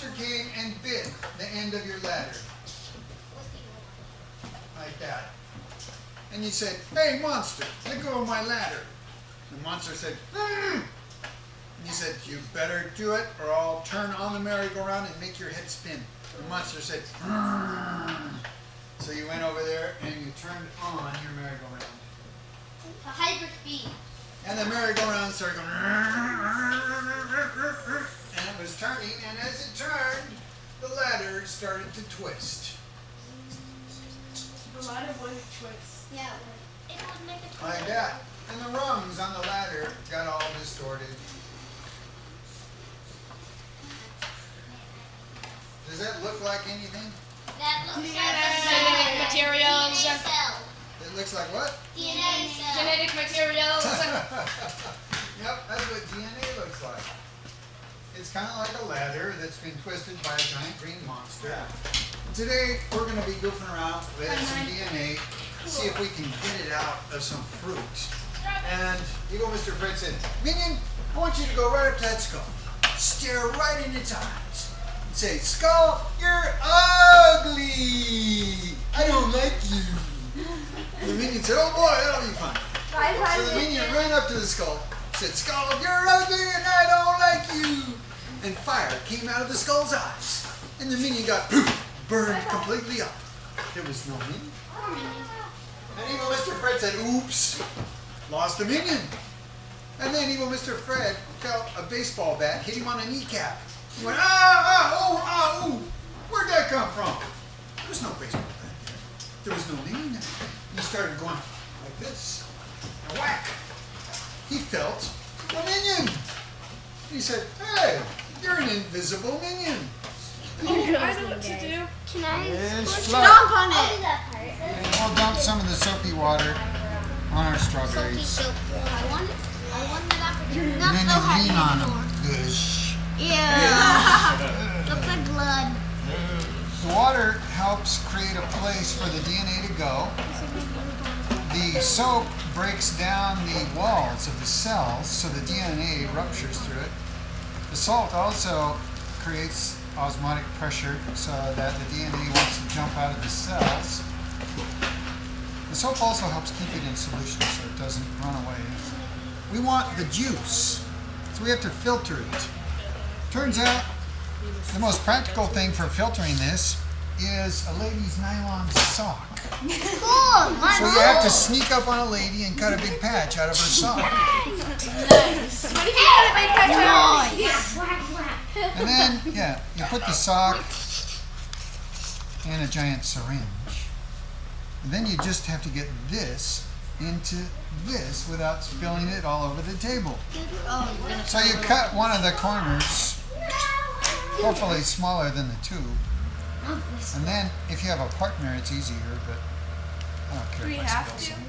monster came and bit the end of your ladder. Like that. And you said, "Hey, monster, let go of my ladder." The monster said, "Mm." And you said, "You better do it or I'll turn on the merry-go-round and make your head spin." The monster said, "Mm." So you went over there and you turned on your merry-go-round. A hyper speed. And the merry-go-round started going, and it was turning, and as it turned, the ladder started to twist. The ladder would twist. Yeah, it would make a twist. Like that. And the rungs on the ladder got all distorted. Does that look like anything? That looks Genetic like materials. DNA cell. It looks like what? DNA cell. Genetic materials. Yep, that's what DNA looks like. It's kind of like a ladder that's been twisted by a giant green monster. Today, we're going to be goofing around with some DNA, see if we can get it out of some fruit. And Eagle Mr. Fred said, "Minion, I want you to go right up to that skull. Stare right in its eyes. And say, 'Skull, you're ugly. I don't like you.'" And the minion said, "Oh boy, that'll be fun." So the minion ran up to the skull, said, "Skull, you're ugly and I don't like you." And fire came out of the skull's eyes. And the minion got burned completely up. There was no minion. And Evil Mr. Fred said, "Oops, lost a minion." And then Evil Mr. Fred felt a baseball bat hit him on a kneecap. He went, ooh. Where'd that come from? There was no baseball bat there. There was no minion there. He started going like this. And whack. He felt a minion. He said, "Hey, you're an invisible minion." I know what to do. Can I Yes, stomp on it? I'll do that part. And we'll dump some of the soapy water on our strawberries. Soapy. I want it that for you. And Not then so you heavy lean on anymore. them. Gush. Yeah. Looks like blood. The water helps create a place for the DNA to go. The soap breaks down the walls of the cells so the DNA ruptures through it. The salt also creates osmotic pressure so that the DNA wants to jump out of the cells. The soap also helps keep it in solution so it doesn't run away. We want the juice, so we have to filter it. Turns out the most practical thing for filtering this is a lady's nylon sock. Cool. So you have to sneak up on a lady and cut a big patch out of her sock. And then, you put the sock in a giant syringe. And then you just have to get this into this without spilling it all over the table. So you cut one of the corners, hopefully smaller than the tube. And then if you have a partner, it's easier, but I don't care Do we if I have spill to? some.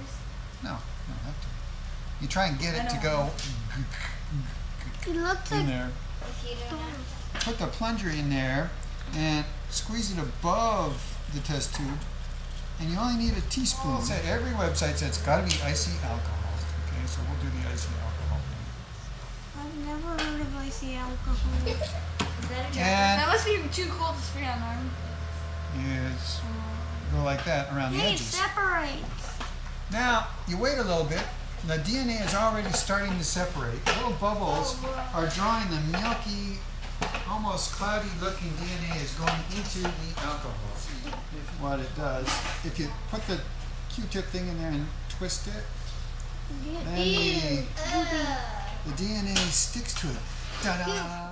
No, you don't have to. You try and get it to go It looks in like there. Put the plunger in there and squeeze it above the test tube. And you only need a teaspoon. Every website says it's got to be icy alcohol. Okay, so we'll do the icy alcohol thing. I've never heard of icy alcohol. And That must be too cold to spray on arm. it's go like that around the Hey, it edges. separates. Now, you wait a little bit. The DNA is already starting to separate. Little bubbles are drawing the milky, almost cloudy looking DNA is going into the alcohol. What it does, if you put the Q-tip thing in there and twist it, then the DNA sticks to it. Ta-da!